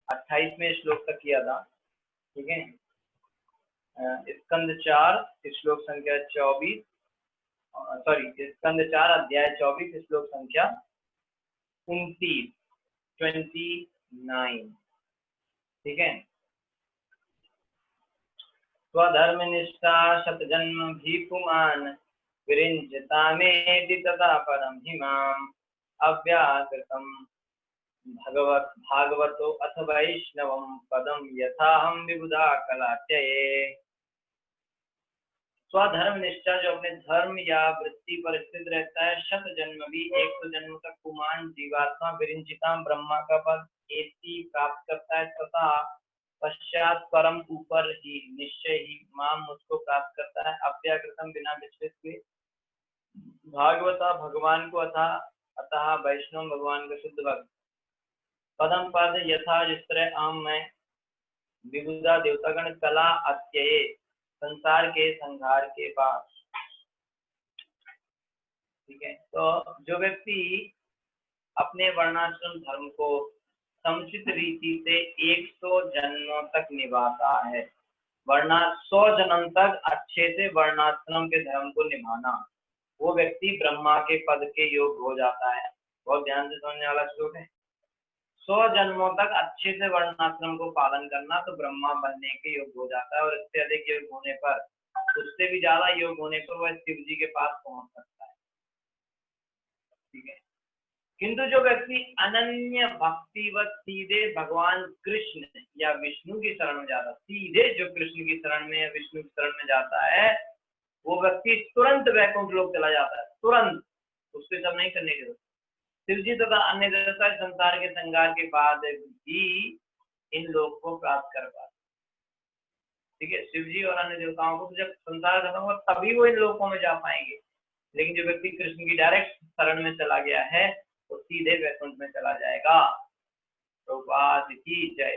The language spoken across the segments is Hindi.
28वें श्लोक तक किया था। ठीक है, स्कंद 4 श्लोक संख्या 24, सॉरी स्कंद 4 अध्याय 24 श्लोक संख्या 29, 29। ठीक है, स्वधर्म निष्ठा शतजन्म भी पुमान विरिञ्चतामेति तथा परम हिमाम अव्याकृतम भागवतो अथ वैष्णवम पदम यथाहम विबुधा कलाच्यये। स्वधर्म निष्ठा जो अपने धर्म या वृत्ति पर स्थित रहता है, शत जन्म भी 100 जन्म तक कुमान जीवात्मा विरिंचिता ब्रह्मा का पद एति प्राप्त करता है तथा पश्चात परम ऊपर ही निश्चय ही माम मुझको प्राप्त करता है अव्याकृतम बिना विचलित हुए भागवता भगवान को अतः वैष्णव भगवान का शुद्ध भक्त पदम पद यथा जिस तरह आम में विबुधा देवतागण कला अत्यये संसार के संहार के पास। ठीक है, तो जो व्यक्ति अपने वर्णाश्रम धर्म को समुचित रीति से 100 जन्मों तक निभाता है, 100 जन्म तक अच्छे से वर्णाश्रम के धर्म को निभाना, वो व्यक्ति ब्रह्मा के पद के योग हो जाता है। बहुत ध्यान से समझने वाला श्लोक है। 100 जन्मों तक अच्छे से वर्णाश्रम को पालन करना तो ब्रह्मा बनने के योग हो जाता है, और इससे अधिक योग होने पर, उससे भी ज्यादा योग होने पर वह शिव जी के पास पहुंच सकता है। ठीक है, किंतु जो व्यक्ति अनन्य भक्तिवत सीधे भगवान कृष्ण या विष्णु की शरण में जाता है, सीधे जो कृष्ण की शरण में या विष्णु की शरण में जाता है, वो व्यक्ति तुरंत वैकुंठ लोक चला जाता है, तुरंत, उसके सब नहीं करने की जरूरत। शिव जी तथा अन्य देवता संसार के संहार के बाद भी इन लोक को प्राप्त कर पाते। ठीक है, शिव जी और अन्य देवताओं को जब संसार खत्म होगा तभी वो इन लोकों में जा पाएंगे, लेकिन जो व्यक्ति कृष्ण की डायरेक्ट शरण में चला गया है वो सीधे वैकुंठ में चला जाएगा। प्रभुपाद की जय।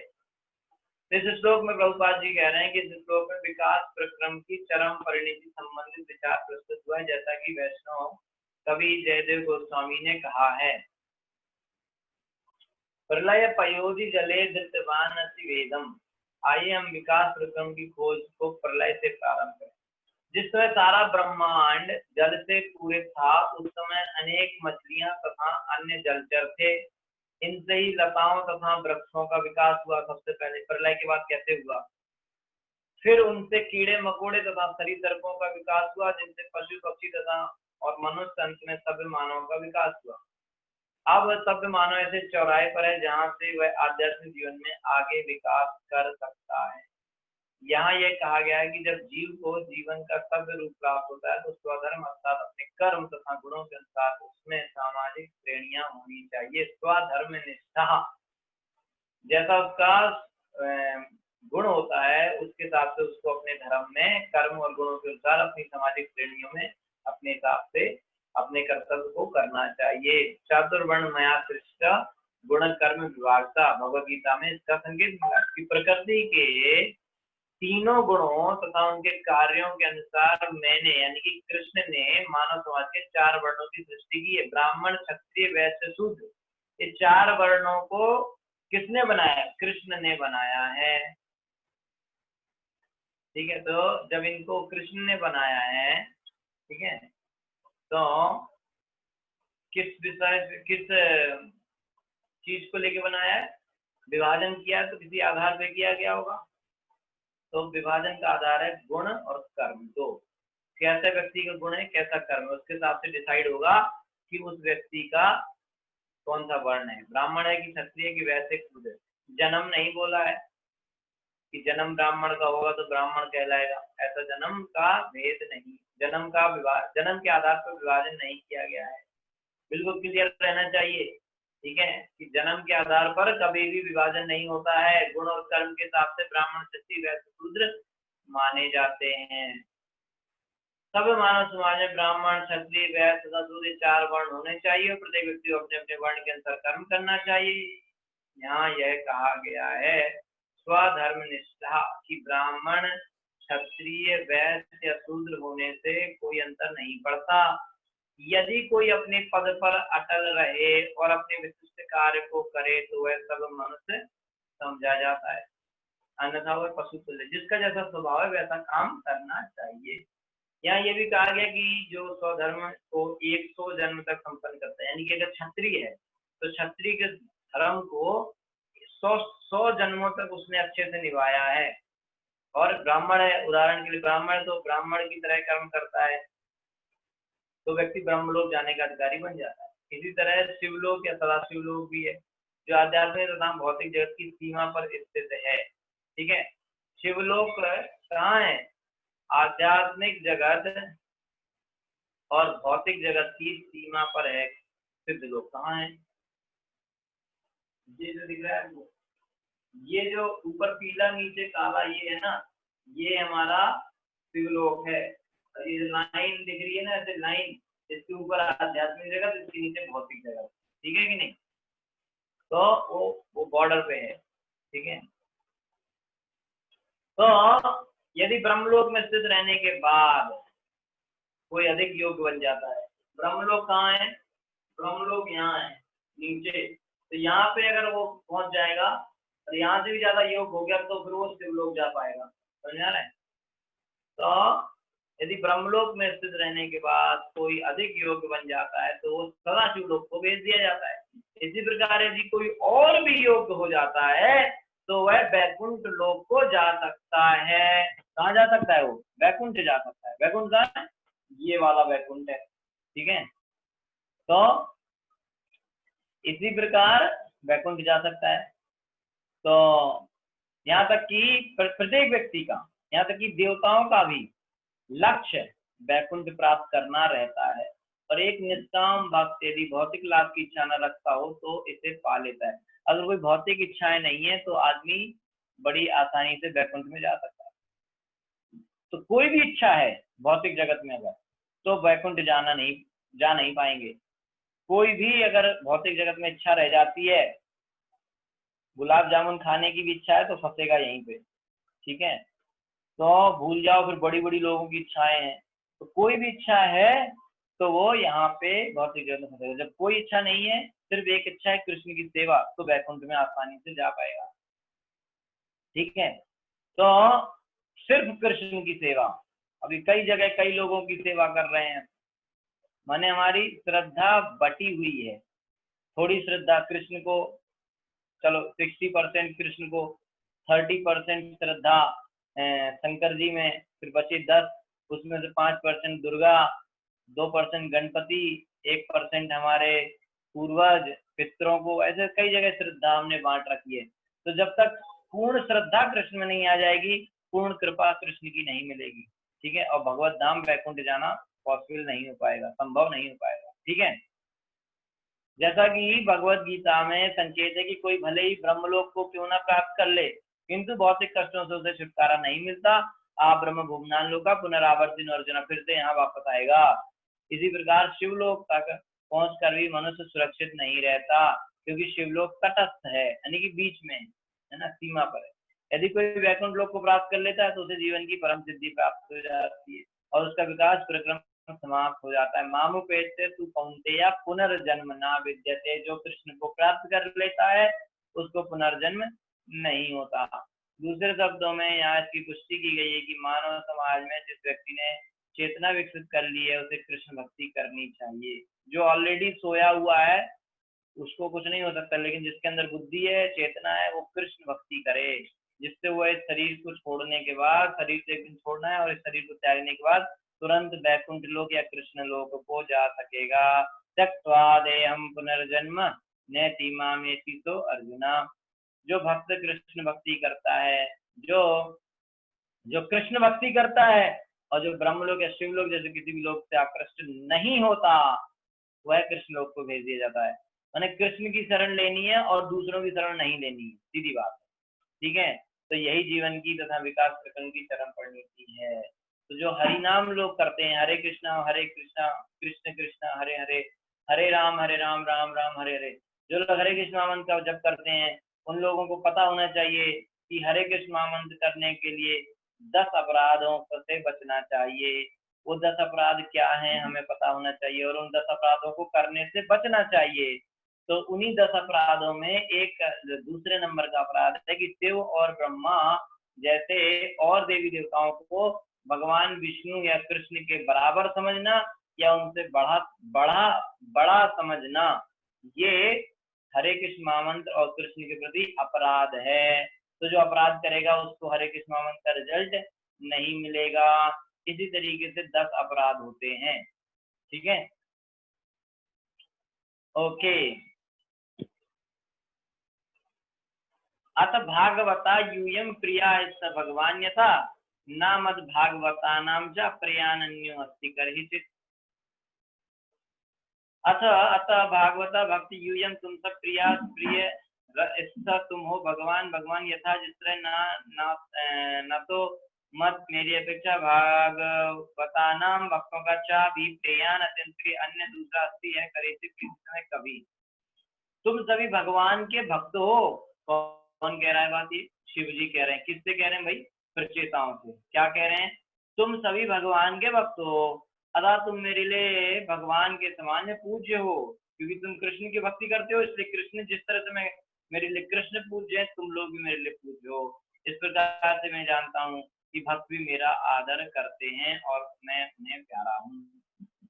इस श्लोक में प्रभुपाद जी कह रहे हैं कि इस श्लोक में विकास प्रक्रम की चरम परिणति संबंधित विचार प्रस्तुत हुआ है, जैसा कि वैष्णव कवि जयदेव गोस्वामी ने कहा है। प्रलय पयोधि जले धृतवान असि वेदम। आइए हम विकास प्रक्रम की खोज को प्रलय से प्रारंभ करें। जिस समय सारा ब्रह्मांड जल से पूरित था, उस समय अनेक मछलियां तथा अन्य जलचर थे। इनसे ही लताओं तथा वृक्षों का विकास हुआ। सबसे पहले प्रलय के बाद कैसे हुआ? फिर उनसे कीड़े मकोड़े तथा सरीसृपों का विकास हुआ, जिनसे पशु पक्षी तथा और मनुष्य, अंत में सभ्य मानव का विकास हुआ। अब सभ्य मानव ऐसे चौराहे पर है जहाँ से वह आध्यात्मिक जीवन में आगे विकास कर सकता है। यहाँ यह कहा गया है कि जब जीव को जीवन का सभ्य रूप प्राप्त होता है तो स्वधर्म अर्थात अपने कर्म तथा गुणों के अनुसार उसमें सामाजिक श्रेणियां होनी चाहिए। स्वधर्म निष्ठा, जैसा उसका गुण होता है उसके हिसाब से उसको अपने धर्म में कर्म और गुणों के अनुसार अपनी सामाजिक श्रेणियों में अपने हिसाब से अपने कर्तव्य को करना चाहिए। चातुर्वर्ण मया सृष्ट गुण कर्म विभागता, भगवद गीता में इसका संकेत मिला कि प्रकृति के तीनों गुणों तथा उनके कार्यों के अनुसार मैंने यानी कि कृष्ण ने मानव समाज के 4 वर्णों की सृष्टि की है। ब्राह्मण, क्षत्रिय, वैश्य, शूद्र, ये 4 वर्णों को किसने बनाया? कृष्ण ने बनाया है। ठीक है, तो जब इनको कृष्ण ने बनाया है, ठीक है, तो किस विषय किस चीज को लेके बनाया है? विभाजन किया तो किसी आधार पे किया गया होगा। तो विभाजन का आधार है गुण और कर्म। दो, कैसा व्यक्ति का गुण है, कैसा कर्म है, उसके हिसाब से डिसाइड होगा कि उस व्यक्ति का कौन सा वर्ण है, ब्राह्मण है कि क्षत्रिय की वैश्य शूद्र। जन्म नहीं बोला है कि जन्म ब्राह्मण का होगा तो ब्राह्मण कहलाएगा, ऐसा जन्म का भेद नहीं, जन्म के आधार पर विभाजन नहीं किया गया है। बिल्कुल क्लियर रहना चाहिए। ठीक है, कि जन्म के आधार पर कभी भी विभाजन नहीं होता है। गुण और कर्म के हिसाब से ब्राह्मण, क्षत्रिय, वैश्य, शूद्र माने जाते हैं। सब मानव समाज में ब्राह्मण, क्षत्रिय, वैश्य तथा शूद्र 4 वर्ण होने चाहिए और प्रत्येक व्यक्ति को अपने अपने वर्ण के अनुसार कर्म करना चाहिए। यहाँ यह कहा गया है स्वधर्म निष्ठा की ब्राह्मण, क्षत्रिय, वैश्य या शूद्र होने से कोई अंतर नहीं पड़ता। यदि कोई अपने पद पर अटल रहे और अपने विशिष्ट कार्य को करे तो वह सब मनुष्य समझा जाता है, अन्यथा वह पशु तुल्य। जिसका जैसा स्वभाव है वैसा काम करना चाहिए। यहाँ ये भी कहा गया कि जो स्वधर्म को 100 जन्म तक संपन्न करता है, यानी कि अगर क्षत्रिय है तो क्षत्रिय के धर्म को 100 जन्मों तक उसने अच्छे से निभाया है। और ब्राह्मण है, उदाहरण के लिए ब्राह्मण, तो ब्राह्मण की तरह कर्म करता है तो व्यक्ति ब्रह्मलोक जाने का अधिकारी बन जाता है। इसी तरह शिवलोक या सदाशिवलोक भी है, जो आध्यात्मिक तथा भौतिक जगत की सीमा पर स्थित है। ठीक है, शिवलोक कहाँ है? आध्यात्मिक जगत और भौतिक जगत की सीमा पर है। सिद्ध लोक कहाँ है? ये जो दिख रहा है वो, ये जो ऊपर पीला नीचे काला ये है ना, ये हमारा शिवलोक है। और ये लाइन दिख रही है ना, ऐसे लाइन, इसके ऊपर आध्यात्मिक जगत, इसके नीचे भौतिक जगत। ठीक है कि नहीं? तो वो बॉर्डर पे है। ठीक है, तो यदि ब्रह्मलोक में स्थित रहने के बाद कोई अधिक योग्य बन जाता है, ब्रह्मलोक कहाँ है? ब्रह्मलोक यहाँ है नीचे, तो यहाँ पे अगर वो पहुंच जाएगा और यहाँ से भी ज्यादा योग हो गया तो फिर वो शिवलोक जा पाएगा। समझ आ रहा है? तो यदि ब्रह्मलोक में स्थित रहने के बाद कोई अधिक योग्य बन जाता है तो वो सदा शिवलोक को भेज दिया जाता है। इसी प्रकार यदि कोई और भी योग्य हो जाता है तो वह वैकुंठ लोक को जा सकता है। कहाँ जा सकता है? वो वैकुंठ जा सकता है। वैकुंठ कहाँ है? ये वाला वैकुंठ है। ठीक है, तो इसी प्रकार वैकुंठ जा सकता है। तो यहाँ तक कि प्रत्येक व्यक्ति का, यहाँ तक कि देवताओं का भी लक्ष्य वैकुंठ प्राप्त करना रहता है। और एक निष्काम भक्त यदि भौतिक लाभ की इच्छा न रखता हो तो इसे पा लेता है। अगर कोई भौतिक इच्छाएं नहीं है तो आदमी बड़ी आसानी से वैकुंठ में जा सकता है। तो कोई भी इच्छा है भौतिक जगत में अगर, तो वैकुंठ जा नहीं पाएंगे। कोई भी अगर भौतिक जगत में इच्छा रह जाती है, गुलाब जामुन खाने की भी इच्छा है तो फंसेगा यहीं पे। ठीक है, तो भूल जाओ फिर बड़ी बड़ी लोगों की इच्छाएं हैं। तो कोई भी इच्छा है तो वो यहाँ पे भौतिक जगत में फंसेगा। जब कोई इच्छा नहीं है, सिर्फ एक इच्छा है कृष्ण की सेवा, तो वैकुंठ में आसानी से जा पाएगा। ठीक है, तो सिर्फ कृष्ण की सेवा। अभी कई जगह कई लोगों की सेवा कर रहे हैं, माने हमारी श्रद्धा बटी हुई है। थोड़ी श्रद्धा कृष्ण को, चलो 60% कृष्ण को, 30% श्रद्धा शंकर जी में, फिर बचे 10, उसमें से 5% दुर्गा, 2% गणपति, 1% हमारे पूर्वज पितरों को। ऐसे कई जगह श्रद्धा हमने बांट रखी है। तो जब तक पूर्ण श्रद्धा कृष्ण में नहीं आ जाएगी, पूर्ण कृपा कृष्ण की नहीं मिलेगी। ठीक है, और भगवत धाम वैकुंठ जाना पॉसिबल नहीं हो पाएगा, संभव नहीं हो पाएगा। ठीक है, जैसा कि भगवत गीता में संकेत है कि कोई भले ही ब्रह्मलोक को क्यों ना प्राप्त कर ले, किंतु भौतिक कष्टों से उसे छुटकारा नहीं मिलता। आप ब्रह्म भुवनान लोक का पुनरावर्तिन अर्जुन, फिर से यहाँ वापस आएगा। इसी प्रकार शिवलोक तक पहुंच कर भी मनुष्य सुरक्षित नहीं रहता, क्योंकि शिवलोक तटस्थ है, यानी कि बीच में है ना, सीमा पर है। यदि कोई वैकुंठ लोक को प्राप्त कर लेता है तो उसे जीवन की परम सिद्धि प्राप्त हो जाती है और उसका विकास प्रक्रम समाप्त हो जाता है। मामुपेत्य तु कौन्तेय पुनर्जन्म ना विद्यते, जो कृष्ण को प्राप्त कर लेता है उसको पुनर्जन्म नहीं होता। दूसरे शब्दों में यहाँ इसकी पुष्टि की गई है कि मानव समाज में जिस व्यक्ति ने चेतना विकसित कर ली है उसे कृष्ण भक्ति करनी चाहिए। जो ऑलरेडी सोया हुआ है उसको कुछ नहीं हो सकता, लेकिन जिसके अंदर बुद्धि है, चेतना है, वो कृष्ण भक्ति करे, जिससे वो इस शरीर को छोड़ने के बाद, शरीर से एक दिन छोड़ना है और इस शरीर को त्यागने के बाद तुरंत वैकुंठ लोक या कृष्ण लोक को जा सकेगा। त्यक्त्वा देहं पुनर्जन्म नैति मामेति तो अर्जुना। जो भक्त कृष्ण भक्ति करता है, जो कृष्ण भक्ति करता है और जो ब्रह्मलोक या शिवलोक जैसे किसी भी लोक से आकृष्ट नहीं होता, वह कृष्ण लोक को भेज दिया जाता है। मैंने कृष्ण की शरण लेनी है और दूसरों की शरण नहीं लेनी है, सीधी बात है। ठीक है, तो यही जीवन की तथा विकास प्रकरण की चरम परिणति है। तो जो हरि नाम लोग करते हैं, हरे कृष्णा कृष्ण कृष्णा हरे हरे, हरे राम राम राम हरे हरे, जो लोग हरे कृष्ण महामंत्र का जप करते हैं उन लोगों को पता होना चाहिए कि हरे कृष्ण महामंत्र करने के लिए 10 अपराधों से बचना चाहिए। वो 10 अपराध क्या हैं हमें पता होना चाहिए और उन 10 अपराधों को करने से बचना चाहिए। तो उन्हीं 10 अपराधों में एक दूसरे नंबर का अपराध है कि शिव और ब्रह्मा जैसे और देवी देवताओं को भगवान विष्णु या कृष्ण के बराबर समझना या उनसे बड़ा समझना, ये हरे कृष्ण महामंत्र और कृष्ण के प्रति अपराध है। तो जो अपराध करेगा उसको हरे कृष्ण महामंत्र का रिजल्ट नहीं मिलेगा। इसी तरीके से 10 अपराध होते हैं। ठीक है, ओके। अत भागवता यूयम प्रिया भगवान यथा न मद भागवता नाम च प्रियान्यो अस्ति कर्हिचित्। अतः भागवता भक्ति यूयम तुम सब प्रिय तुम हो भगवान यथा जिस तरह न तो मत मेरी अपेक्षा भागवता नाम भक्तों का चाह भी प्रियान अत्यंत प्रिय अन्य दूसरा अस्ति है करे कभी। तुम सभी भगवान के भक्त हो। कौन कह रहा है बात? ये शिव जी कह रहे हैं। किससे कह रहे हैं भाई? प्रचेताओं से। क्या कह रहे हैं? तुम सभी भगवान के भक्त हो, अतः तुम मेरे लिए भगवान के समान में पूज्य हो, क्योंकि तुम कृष्ण की भक्ति करते हो। इसलिए कृष्ण जिस तरह से मैं मेरे लिए कृष्ण पूज्य है, तुम लोग भी मेरे लिए पूज्य हो। इस प्रकार से मैं जानता हूँ कि भक्त भी मेरा आदर करते हैं और मैं उन्हें प्यारा हूँ।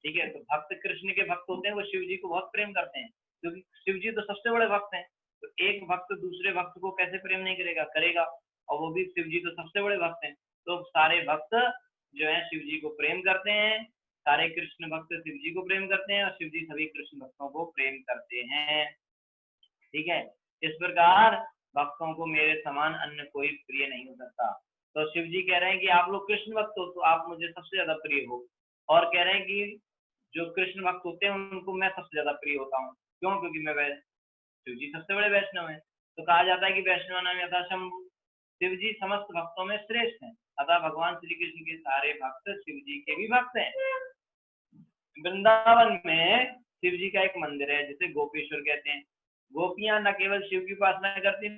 ठीक है, तो भक्त कृष्ण के भक्त होते हैं, वो शिव जी को बहुत प्रेम करते हैं, क्योंकि शिव जी तो सबसे बड़े भक्त हैं। तो एक भक्त दूसरे भक्त को कैसे प्रेम नहीं करेगा? करेगा। और वो भी शिव जी तो सबसे बड़े भक्त हैं। तो सारे भक्त जो है शिव जी को प्रेम करते हैं, सारे कृष्ण भक्त शिव जी को प्रेम करते हैं और शिव जी सभी कृष्ण भक्तों को प्रेम करते हैं। ठीक है, इस प्रकार भक्तों को मेरे समान अन्य कोई प्रिय नहीं हो सकता। तो शिव जी कह रहे हैं कि आप लोग कृष्ण भक्त हो तो आप मुझे सबसे ज्यादा प्रिय हो, और कह रहे हैं कि जो कृष्ण भक्त होते हैं उनको मैं सबसे ज्यादा प्रिय होता हूँ। क्यों? क्योंकि मैं शिव जी सबसे बड़े वैष्णव हैं। तो कहा जाता है कि वैष्णव नाम यथा शंभु, शिव जी समस्त भक्तों में श्रेष्ठ हैं। अतः भगवान श्री कृष्ण के सारे भक्त शिव जी के भी भक्त हैं। वृंदावन में शिव जी का एक मंदिर है जिसे गोपेश्वर कहते हैं। गोपियां न केवल शिव की उपासना करती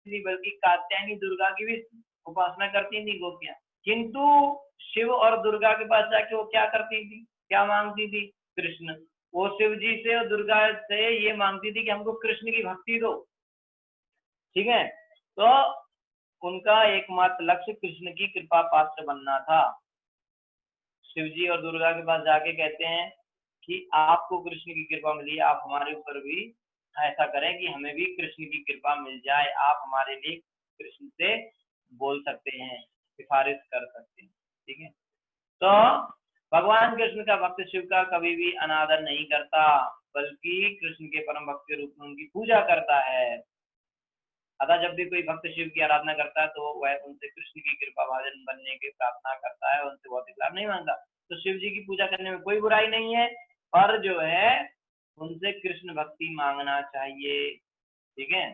थी बल्कि कात्यायनी दुर्गा की भी उपासना करती थी गोपियां। किंतु शिव और दुर्गा के पास जाके वो क्या करती थी, क्या मांगती थी? कृष्ण। वो शिव जी से और दुर्गा से ये मांगती थी कि हमको कृष्ण की भक्ति दो। ठीक है, तो उनका एकमात्र लक्ष्य कृष्ण की कृपा पात्र बनना था। शिव जी और दुर्गा के पास जाके कहते हैं कि आपको कृष्ण की कृपा मिली, आप हमारे ऊपर भी ऐसा करें कि हमें भी कृष्ण की कृपा मिल जाए। आप हमारे लिए कृष्ण से बोल सकते हैं, सिफारिश कर सकते हैं। ठीक है, तो भगवान कृष्ण का भक्त शिव का कभी भी अनादर नहीं करता, बल्कि कृष्ण के परम भक्त के रूप में उनकी पूजा करता है। अतः जब भी कोई भक्त शिव की आराधना करता है तो वह उनसे कृष्ण की कृपा भाजन बनने की प्रार्थना करता है, उनसे भौतिक लाभ नहीं मांगता। तो शिव जी की पूजा करने में कोई बुराई नहीं है, पर जो है उनसे कृष्ण भक्ति मांगना चाहिए। ठीक है,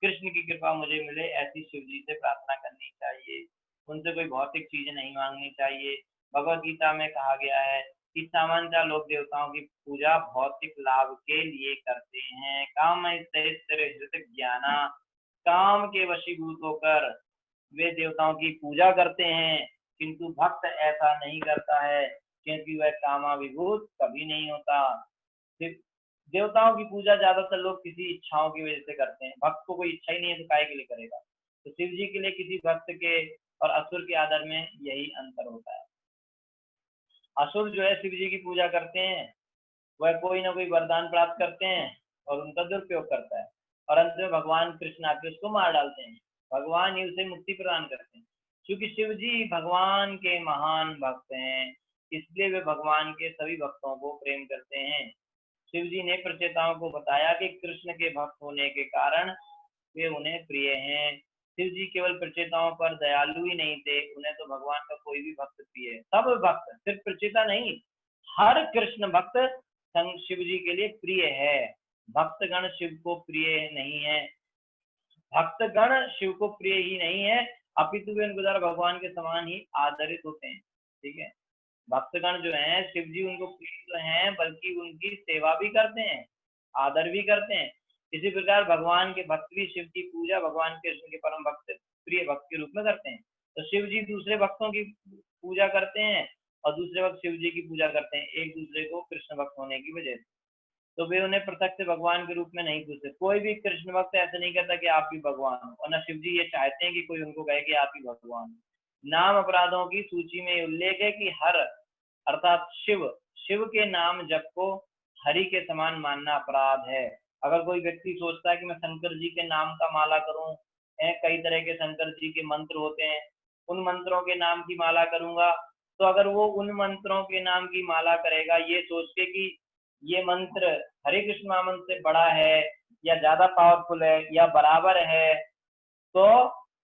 कृष्ण की कृपा मुझे मिले ऐसी शिव जी से प्रार्थना करनी चाहिए, उनसे कोई भौतिक चीजें नहीं मांगनी चाहिए। भगवत गीता में कहा गया है कि सामान्यतः लोग देवताओं की पूजा भौतिक लाभ के लिए करते हैं। काम ज्ञाना, काम के वशीभूत होकर वे देवताओं की पूजा करते हैं, किंतु भक्त ऐसा नहीं करता है, क्योंकि वह कामाभिभूत कभी नहीं होता। देवताओं की पूजा ज्यादातर लोग किसी इच्छाओं की वजह से करते हैं। भक्त को कोई इच्छा ही नहीं है तो काय के लिए करेगा? तो शिव जी के लिए किसी भक्त के और असुर के आदर में यही अंतर होता है। असुर जो है शिव जी की पूजा करते हैं, वह कोई ना कोई वरदान प्राप्त करते हैं और उनका दुरुपयोग करता है, और अंत में भगवान कृष्ण आके उसको मार डालते हैं। भगवान ही उसे मुक्ति प्रदान करते हैं। क्योंकि शिव जी भगवान के महान भक्त हैं, इसलिए वे भगवान के सभी भक्तों को प्रेम करते हैं। शिव जी ने प्रचेताओं को बताया कि कृष्ण के भक्त होने के कारण वे उन्हें प्रिय हैं। शिव जी केवल प्रचेताओं पर दयालु ही नहीं थे, उन्हें तो भगवान का कोई भी भक्त प्रिय है। सब भक्त, सिर्फ प्रचेता नहीं, हर कृष्ण भक्त शिव जी के लिए प्रिय है। भक्तगण शिव को प्रिय नहीं है, भक्तगण शिव को प्रिय ही नहीं है, अपितु वे उनके द्वारा भगवान के समान ही आदरित होते हैं। ठीक है, भक्तगण जो हैं शिव जी उनको प्रिय तो हैं, बल्कि उनकी सेवा भी करते हैं, आदर भी करते हैं। इसी प्रकार भगवान के भक्त भी शिव की पूजा भगवान कृष्ण के परम भक्त प्रिय भक्त के रूप में करते हैं। तो शिव जी दूसरे भक्तों की पूजा करते हैं और दूसरे भक्त शिव जी की पूजा करते हैं, एक दूसरे को कृष्ण भक्त होने की वजह से। तो वे उन्हें प्रत्यक्ष भगवान के रूप में नहीं पूछते। कोई भी कृष्ण भक्त ऐसे नहीं कहता कि आप भी भगवान हो, और न शिव जी ये चाहते हैं कि कोई उनको कहे कि आप ही भगवान हो। नाम अपराधों की सूची में उल्लेख है कि हर अर्थात शिव, शिव के नाम जप को हरि के समान मानना अपराध है। अगर कोई व्यक्ति सोचता है कि मैं शंकर जी के नाम का माला करूं, कई तरह के शंकर जी के मंत्र होते हैं, उन मंत्रों के नाम की माला करूंगा, तो अगर वो उन मंत्रों के नाम की माला करेगा ये सोच के कि ये मंत्र हरे कृष्ण महामंत्र से बड़ा है या ज्यादा पावरफुल है या बराबर है, तो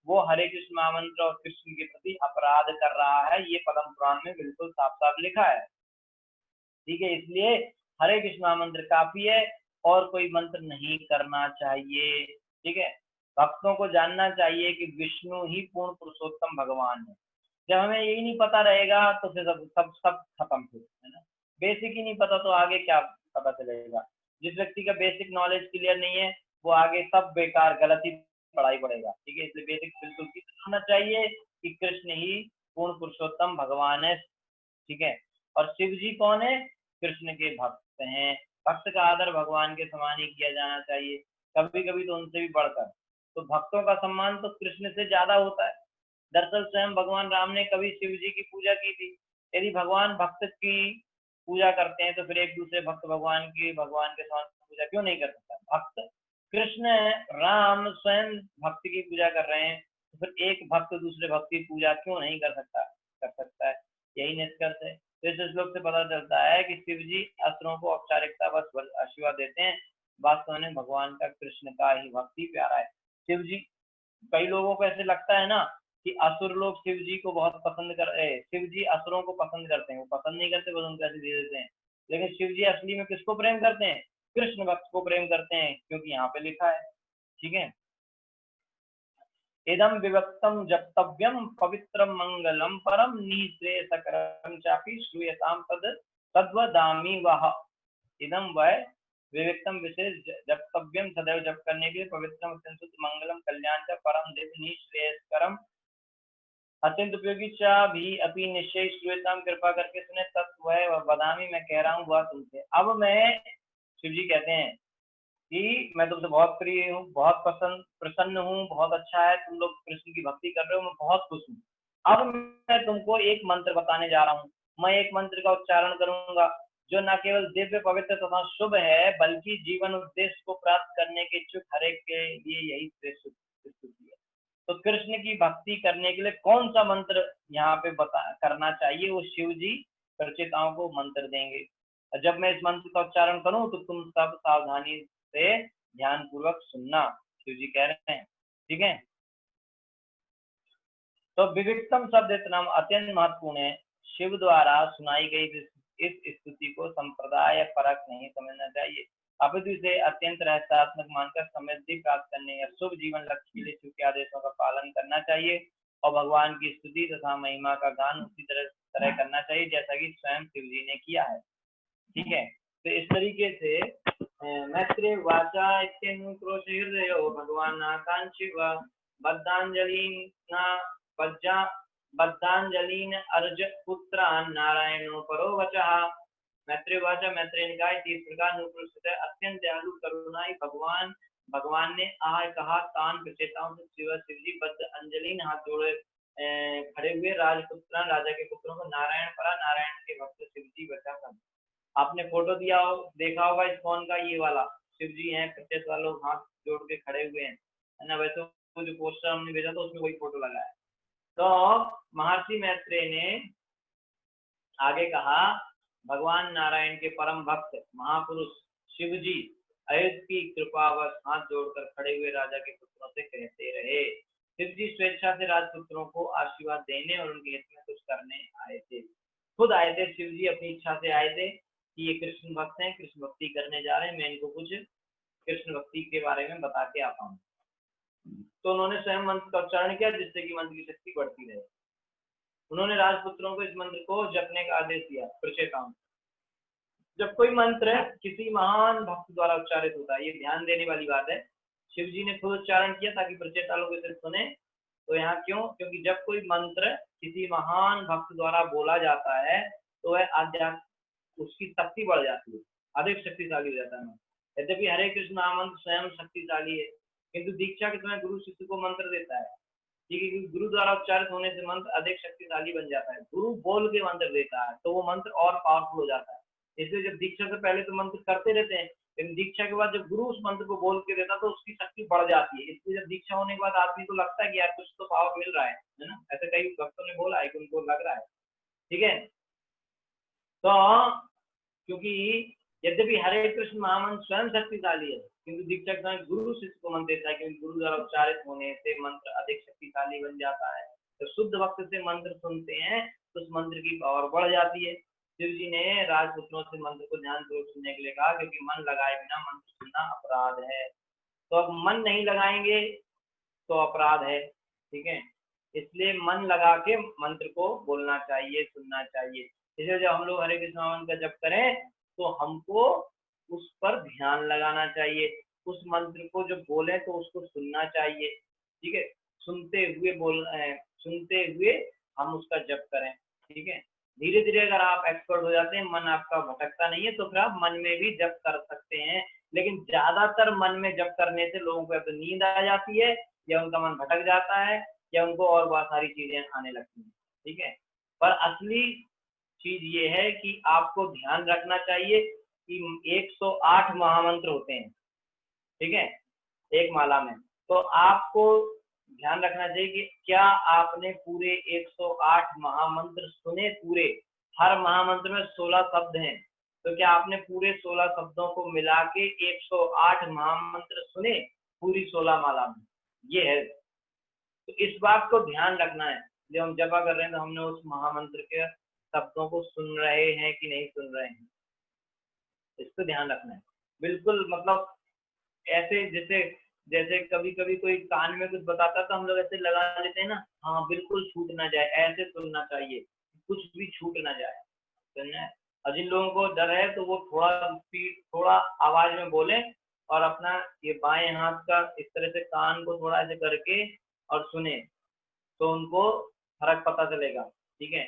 वो हरे कृष्ण महामंत्र और कृष्ण के प्रति अपराध कर रहा है। ये पद्म पुराण में बिल्कुल साफ साफ लिखा है। ठीक है, इसलिए हरे कृष्ण महामंत्र काफी है और कोई मंत्र नहीं करना चाहिए। ठीक है, भक्तों को जानना चाहिए कि विष्णु ही पूर्ण पुरुषोत्तम भगवान है। जब हमें यही नहीं पता रहेगा तो फिर सब सब सब खत्म है ना। बेसिक ही नहीं पता तो आगे क्या पता चलेगा। जिस व्यक्ति का बेसिक नॉलेज क्लियर नहीं है वो आगे सब बेकार गलत ही पढ़ाई पड़ेगा। ठीक है, इसलिए बेसिक बिल्कुल क्लियर होना चाहिए कि कृष्ण ही पूर्ण पुरुषोत्तम भगवान है। ठीक है, और शिव जी कौन है? कृष्ण के भक्त हैं। भक्त का आदर भगवान के समान ही किया जाना चाहिए, कभी कभी तो उनसे भी बढ़कर। तो भक्तों का सम्मान तो कृष्ण से ज्यादा होता है। दरअसल स्वयं भगवान राम ने कभी शिव जी की पूजा की थी। यदि भगवान भक्त की पूजा करते हैं तो फिर एक दूसरे भक्त भगवान के समान पूजा क्यों नहीं कर सकता? भक्त कृष्ण राम स्वयं भक्त की पूजा कर रहे हैं, तो फिर एक भक्त दूसरे भक्त की पूजा क्यों नहीं कर सकता है? यही निष्कर्ष है। तो इस श्लोक से पता चलता है कि शिव जी असुरों को औपचारिकता बस आशीर्वाद देते हैं, वास्तव में भगवान का कृष्ण का ही भक्ति प्यारा है। शिव जी, कई लोगों को ऐसे लगता है ना कि असुर लोग शिव जी को बहुत पसंद कर शिव जी असुरों को पसंद करते हैं। वो पसंद नहीं करते, बस उनको ऐसे दे देते हैं। लेकिन शिव जी असली में किसको प्रेम करते हैं? कृष्ण भक्त को प्रेम करते हैं, क्योंकि यहाँ पे लिखा है। ठीक है, इदम विभक्तम जप्तव्यम पवित्रम मंगलम परम निःश्रेयसकरं चापि श्रूयताम तद्वदामि वह। इदम वह विविक्तम विशेष जप्तव्यम, सदैव जप करने के लिए, पवित्रम अत्यंत शुद्ध, मंगलम कल्याण का, परम दिव्य, निःश्रेयसकरम अत्यंत उपयोगी चा भी अपनी निश्चय श्रूयताम, कृपा करके सुने, तत्व वह बदामी मैं कह रहा हूँ वह तुमसे। अब मैं, शिव जी कहते हैं कि मैं तुमसे बहुत प्रिय हूँ, बहुत प्रसन्न हूँ, बहुत अच्छा है, तुम लोग कृष्ण की भक्ति कर रहे हो, मैं बहुत खुश हूँ। अब मैं तुमको एक मंत्र बताने जा रहा हूँ। मैं एक मंत्र का उच्चारण करूंगा जो न केवल दिव्य पवित्र तथा शुभ है, बल्कि जीवन उद्देश्य को प्राप्त करने के इच्छुक हरेक के लिए यही श्रेष्ठ स्तुति है। तो कृष्ण की भक्ति करने के लिए कौन सा मंत्र यहाँ पे करना चाहिए, वो शिव जी प्रचेताओं को मंत्र देंगे। जब मैं इस मंत्र का उच्चारण करूं तो तुम सब सावधानी से ध्यान पूर्वक सुनना, शिव जी कह रहे हैं। ठीक है, तो विविक्तम शब्द इतना अत्यंत महत्वपूर्ण है। शिव द्वारा सुनाई गई इस स्तुति को संप्रदाय परक नहीं समझना चाहिए, अपितु इसे अत्यंत रहस्यात्मक मानकर समृद्धि प्राप्त करने या शुभ जीवन लक्ष्य के लिए शिव के आदेशों का पालन करना चाहिए और भगवान की स्तुति तथा महिमा का गान उसी तरह करना चाहिए जैसा कि स्वयं शिव जी ने किया है। ठीक है, तो इस तरीके से मैत्रेय वाचा क्रोशहृदयो भगवान आकांक्षिव बद्धांजलिना बद्धांजलिन अर्ज पुत्रान नारायणो परो वचः। मैत्रेय वाचा, मैत्रेय ने कहा, इस प्रकार नुपुरुष अत्यंत दयालु करुणाई भगवान ने आह कहा, तान प्रचेताओं से शिव जी बद्ध अंजलि हाथ जोड़े खड़े हुए राजपुत्रान, राजा के पुत्रों को नारायण परा, नारायण के भक्त शिव जी बचा कर। आपने फोटो देखा होगा इस फोन का, ये वाला शिव जी हैं, प्रत्येक वालों हाथ जोड़ के खड़े हुए हैं, है ना। वैसे वो जो पोस्टर हमने भेजा था उसमें वही फोटो लगा है। तो महर्षि मैत्रेय ने आगे कहा, भगवान नारायण के परम भक्त महापुरुष शिव जी अयुध की कृपावश हाथ जोड़कर खड़े हुए राजा के पुत्रों से कहते रहे। शिव जी स्वेच्छा से राजपुत्रों को आशीर्वाद देने और उनके हित में कुछ करने आए थे, खुद आए थे। शिव जी अपनी इच्छा से आए थे कि ये कृष्ण भक्त हैं, कृष्ण भक्ति करने जा रहे हैं, मैं इनको कुछ कृष्ण भक्ति के बारे में बता के आता हूँ। तो उन्होंने स्वयं मंत्र का उच्चारण किया जिससे कि मंत्र की शक्ति बढ़ती रहे। उन्होंने राजपुत्रों को इस मंत्र को जपने का आदेश दिया, प्रचेताओं। जब कोई मंत्र किसी महान भक्त द्वारा उच्चारित होता है, ये ध्यान देने वाली बात है, शिव जी ने खुद उच्चारण किया ताकि प्रचेता लोग इसे सुने। तो यहाँ क्यों? क्योंकि जब कोई मंत्र किसी महान भक्त द्वारा बोला जाता है तो वह आध्यात्म उसकी शक्ति बढ़ जाती है, अधिक शक्तिशाली हो जाता है मंत्र। यद्यपि हरे कृष्ण महामंत्र स्वयं शक्तिशाली है, किंतु दीक्षा के समय गुरु शिष्य को मंत्र देता है, ठीक है, क्योंकि गुरु द्वारा उच्चारित होने से मंत्र अधिक शक्तिशाली बन जाता है। गुरु बोल के मंत्र देता है तो वो मंत्र और पावरफुल हो जाता है। इसलिए जब दीक्षा से पहले तो मंत्र करते रहते हैं, लेकिन दीक्षा के बाद जब गुरु उस मंत्र को बोल के देता तो उसकी शक्ति बढ़ जाती है। इसलिए जब दीक्षा होने के बाद आदमी को लगता है कि यार कुछ तो पावर मिल रहा है ना, ऐसे कई भक्तों ने बोला है कि उनको लग रहा है, ठीक है। तो क्योंकि यद्यपि हरे कृष्ण महामंत्र स्वयं शक्तिशाली है, किंतु दीक्षा के समय गुरु शिष्य को मंत्र देता है, क्योंकि गुरु द्वारा उच्चारित होने से मंत्र अधिक शक्तिशाली बन जाता है। तो शुद्ध भक्त से मंत्र सुनते हैं तो उस मंत्र की पावर बढ़ जाती है। शिव जी ने राजपुत्रों से मंत्र को ध्यानपूर्वक सुनने के लिए कहा, क्योंकि मन लगाए बिना मंत्र सुनना अपराध है। तो अब मन नहीं लगाएंगे तो अपराध है, ठीक है। इसलिए मन लगा के मंत्र को बोलना चाहिए, सुनना चाहिए। इसलिए जब हम लोग हरे कृष्ण मंत्र का जप करें तो हमको उस पर ध्यान लगाना चाहिए, उस मंत्र को जब बोले तो उसको सुनना चाहिए, ठीक है। सुनते हुए हम उसका जप करें, ठीक है। धीरे धीरे अगर आप एक्सपर्ट हो जाते हैं, मन आपका भटकता नहीं है, तो फिर आप मन में भी जप कर सकते हैं। लेकिन ज्यादातर मन में जप करने से लोगों को या तो नींद आ जाती है, या उनका मन भटक जाता है, या उनको और बहुत सारी चीजें आने लगती हैं, ठीक है। पर असली चीज ये है कि आपको ध्यान रखना चाहिए कि 108 महामंत्र होते हैं, ठीक है, एक माला में। तो आपको ध्यान रखना चाहिए कि क्या आपने पूरे 108 महामंत्र सुने पूरे। हर महामंत्र में 16 शब्द हैं, तो क्या आपने पूरे 16 शब्दों को मिला के 108 महामंत्र सुने पूरी 16 माला में, ये है। तो इस बात को ध्यान रखना है, जब हम जपा कर रहे हैं तो हमने उस महामंत्र के शब्दों को सुन रहे हैं कि नहीं सुन रहे हैं, इसको ध्यान रखना है। बिल्कुल मतलब ऐसे जैसे जैसे कभी कभी कोई कान में कुछ बताता है तो हम लोग ऐसे लगा लेते हैं ना, हाँ बिल्कुल छूट ना जाए, ऐसे सुनना चाहिए, कुछ भी छूट ना जाए, सुनना है। और जिन लोगों को डर है तो वो थोड़ा स्पीड, थोड़ा आवाज में बोले, और अपना ये बाएं हाथ का इस तरह से कान को थोड़ा ऐसे करके और सुने, तो उनको फर्क पता चलेगा, ठीक है।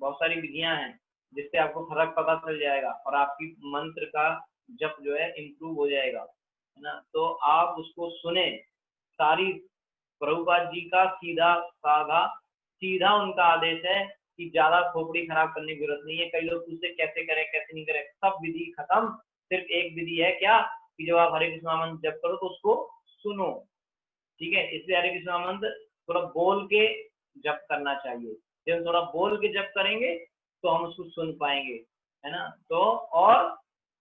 बहुत सारी विधियां हैं जिससे आपको फर्क पता चल जाएगा, और आपकी मंत्र का जप जो है इम्प्रूव हो जाएगा, है ना। तो आप उसको सुने सारी। प्रभुपाद जी का सीधा साधा सीधा उनका आदेश है कि ज्यादा खोपड़ी खराब करने की जरूरत नहीं है। कई लोग पूछते कैसे करें कैसे नहीं करें, सब विधि खत्म, सिर्फ एक विधि है, क्या कि जब आप हरे कृष्ण मंत्र जप करो तो उसको सुनो, ठीक है। इसलिए हरे कृष्ण मंत्र थोड़ा बोल के जप करना चाहिए। जब थोड़ा बोल के जप करेंगे तो हम उसको सुन पाएंगे, है ना। तो और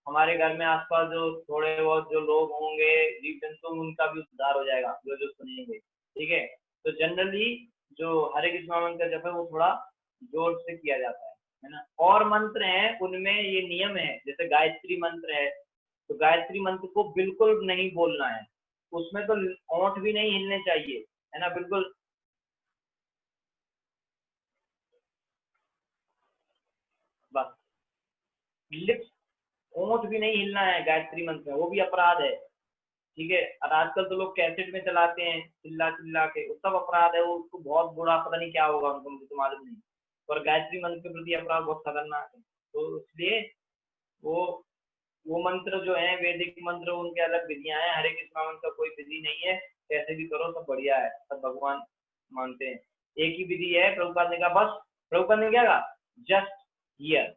हमारे घर में आसपास जो थोड़े बहुत जो लोग होंगे जीव जंतु, उनका भी उद्धार हो जाएगा जो जो सुनेंगे, ठीक है। तो जनरली जो हरे कृष्ण मंत्र का जप है वो थोड़ा जोर से किया जाता है ना। और मंत्र हैं उनमें ये नियम है, जैसे गायत्री मंत्र है, तो गायत्री मंत्र को बिल्कुल नहीं बोलना है, उसमें तो ओंठ भी नहीं हिलने चाहिए, है ना, बिल्कुल। बस लिप्स, ओंठ भी नहीं हिलना है गायत्री मंत्र में, वो भी अपराध है, ठीक है। और आजकल तो लोग कैसेट में चलाते हैं चिल्ला चिल्ला के, वो सब अपराध है, वो उसको बहुत बुरा, पता नहीं क्या होगा उनको, मुझे तो मालूम नहीं। और गायत्री मंत्र के प्रति अपराध बहुत खतरनाक है, तो इसलिए वो वो मंत्र जो है वैदिक मंत्र, उनके अलग विधियां हैं। हरे कृष्ण मंत्र का कोई विधि नहीं है, कैसे भी करो सब बढ़िया है, सब भगवान मानते हैं। एक ही विधि है, प्रभुपाद ने कहा, बस प्रभुपाद ने क्या कहा, जस्ट हियर,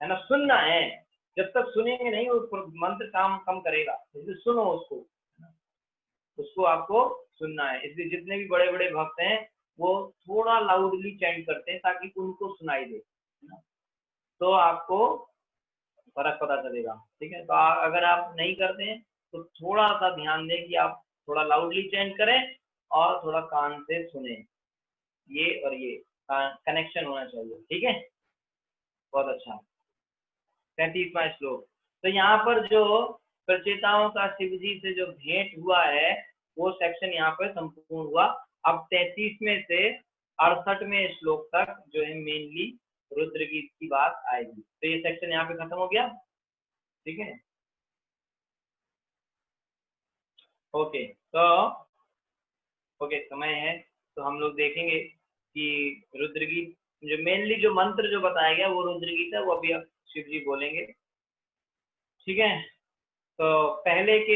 है ना, सुनना है। जब तक सुनेंगे नहीं वो मंत्र काम कम करेगा, इसलिए सुनो उसको, उसको आपको सुनना है। इसलिए जितने भी बड़े बड़े भक्त हैं वो थोड़ा लाउडली चैंट करते हैं ताकि उनको सुनाई दे, है ना, तो आपको फर्क पता चलेगा, ठीक है। तो अगर आप नहीं करते हैं तो थोड़ा सा ध्यान दें कि आप थोड़ा लाउडली चैंट करें और थोड़ा कान से सुने, ये और ये कनेक्शन होना चाहिए, ठीक है। बहुत अच्छा। 33वां श्लोक। तो यहाँ पर जो प्रचेताओं का शिव जी से जो भेंट हुआ है वो सेक्शन यहाँ पर संपूर्ण हुआ। अब 33 में से 68वें श्लोक तक जो है मेनली रुद्र गीत की बात आएगी। तो ये सेक्शन यहाँ पे खत्म हो गया, ठीक है। ओके, तो ओके समय है तो हम लोग देखेंगे कि रुद्र गीत जो मेनली जो मंत्र जो बताया गया वो रुद्र गीत है, वो अभी अब शिव जी बोलेंगे। ठीक है। तो पहले के